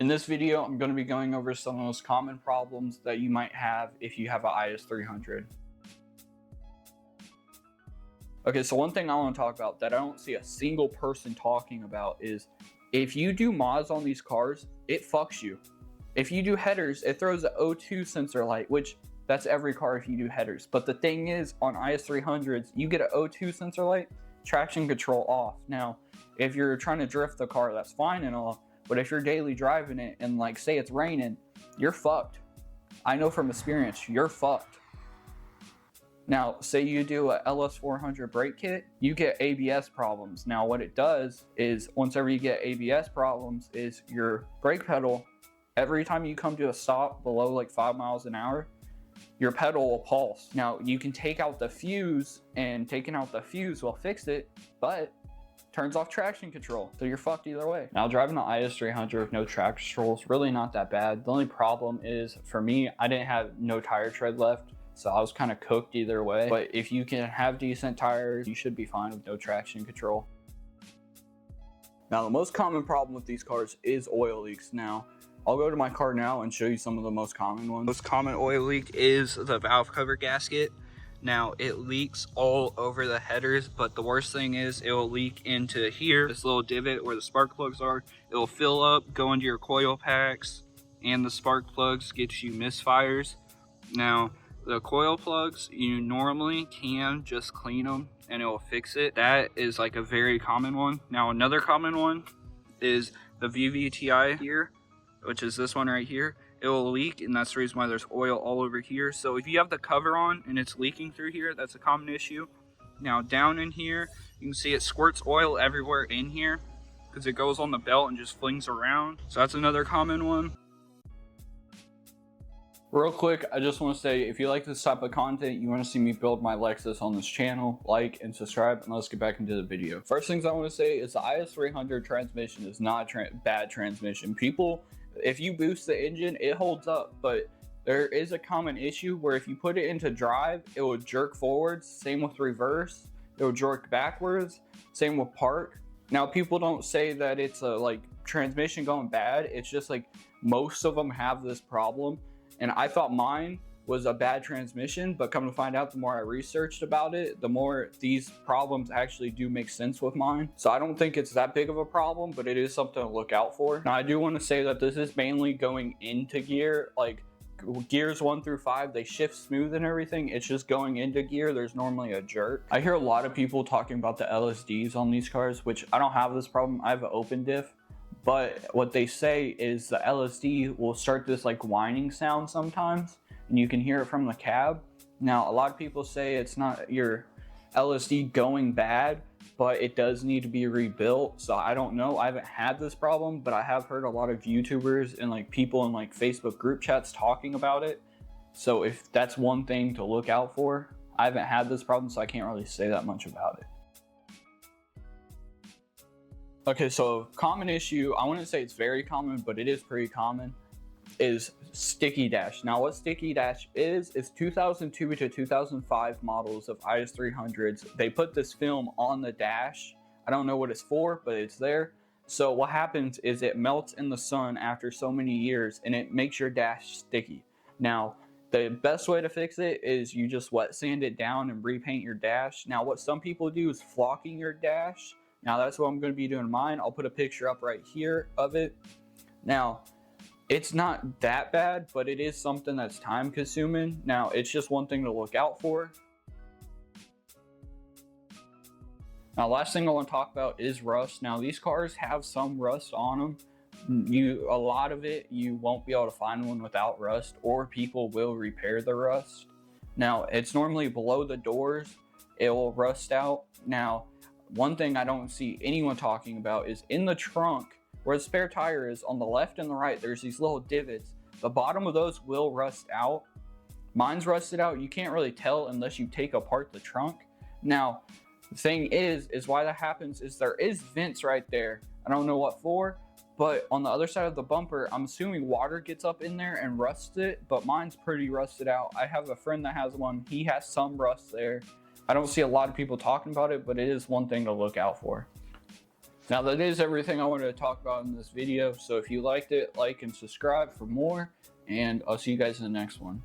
In this video, I'm going to be going over some of the most common problems that you might have if you have an is300. Okay, so one thing I want to talk about that I don't see a single person talking about is if you do mods on these cars, it fucks you. If you do headers, it throws an O2 sensor light, which that's every car if you do headers. But the thing is, on is300s, you get an O2 sensor light, traction control off. Now, if you're trying to drift the car, that's fine and all, but if you're daily driving it and like say it's raining, you're fucked. I know from experience, you're fucked. Now, say you do a LS400 brake kit, you get ABS problems. Now, what it does is, whenever you get ABS problems, is your brake pedal, every time you come to a stop below like 5 miles an hour, your pedal will pulse. Now, you can take out the fuse, and taking out the fuse will fix it, but turns off traction control, so you're fucked either way. Now, driving the is300 with no traction control is really not that bad. The only problem is, for me, I didn't have no tire tread left, so I was kind of cooked either way. But if you can have decent tires, you should be fine with no traction control. Now, the most common problem with these cars is oil leaks. Now, I'll go to my car now and show you some of the most common ones. Most common oil leak is the valve cover gasket. Now, it leaks all over the headers, but the worst thing is it will leak into here, this little divot where the spark plugs are. It will fill up, go into your coil packs, and the spark plugs get you misfires. Now, the coil plugs, you normally can just clean them and it will fix it. That is like a very common one. Now, another common one is the VVTi here, which is this one right here. It will leak, and that's the reason why there's oil all over here. So if you have the cover on and it's leaking through here, that's a common issue. Now, down in here, you can see it squirts oil everywhere in here because it goes on the belt and just flings around. So that's another common one. Real quick, I just want to say, if you like this type of content, you want to see me build my Lexus on this channel, like and subscribe, and let's get back into the video. First things I want to say is the is300 transmission is not a bad transmission. People, if you boost the engine, it holds up, but there is a common issue where if you put it into drive, it will jerk forwards. Same with reverse, it will jerk backwards. Same with park. Now, people don't say that it's a like transmission going bad. It's just like most of them have this problem, and I thought mine was a bad transmission, but come to find out, the more I researched about it, the more these problems actually do make sense with mine. So I don't think it's that big of a problem, but it is something to look out for. Now, I do want to say that this is mainly going into gear, like gears 1 through 5, they shift smooth and everything. It's just going into gear, there's normally a jerk. I hear a lot of people talking about the LSDs on these cars, which I don't have this problem. I have an open diff. But what they say is the LSD will start this like whining sound sometimes, and you can hear it from the cab. Now, a lot of people say it's not your LSD going bad, but it does need to be rebuilt. So I don't know, I haven't had this problem, but I have heard a lot of YouTubers and like people in like Facebook group chats talking about it. So if that's one thing to look out for, I haven't had this problem, so I can't really say that much about it. Okay, so common issue, I wouldn't say it's very common, but it is pretty common, is sticky dash. Now, what sticky dash is 2002 to 2005 models of is300s. They put this film on the dash. I don't know what it's for, but it's there. So what happens is it melts in the sun after so many years, and it makes your dash sticky. Now, the best way to fix it is you just wet sand it down and repaint your dash. Now, what some people do is flocking your dash. Now, that's what I'm going to be doing mine. I'll put a picture up right here of it. Now, it's not that bad, but it is something that's time consuming. Now, it's just one thing to look out for. Now, last thing I want to talk about is rust. Now, these cars have some rust on them. A lot of it, you won't be able to find one without rust, or people will repair the rust. Now, it's normally below the doors. It will rust out. Now, one thing I don't see anyone talking about is in the trunk where the spare tire is, on the left and the right, there's these little divots. The bottom of those will rust out. Mine's rusted out. You can't really tell unless you take apart the trunk. Now, the thing is why that happens is there is vents right there. I don't know what for, but on the other side of the bumper, I'm assuming water gets up in there and rusts it, but mine's pretty rusted out. I have a friend that has one. He has some rust there. I don't see a lot of people talking about it, but it is one thing to look out for. Now that is everything I wanted to talk about in this video. So if you liked it, like and subscribe for more, and I'll see you guys in the next one.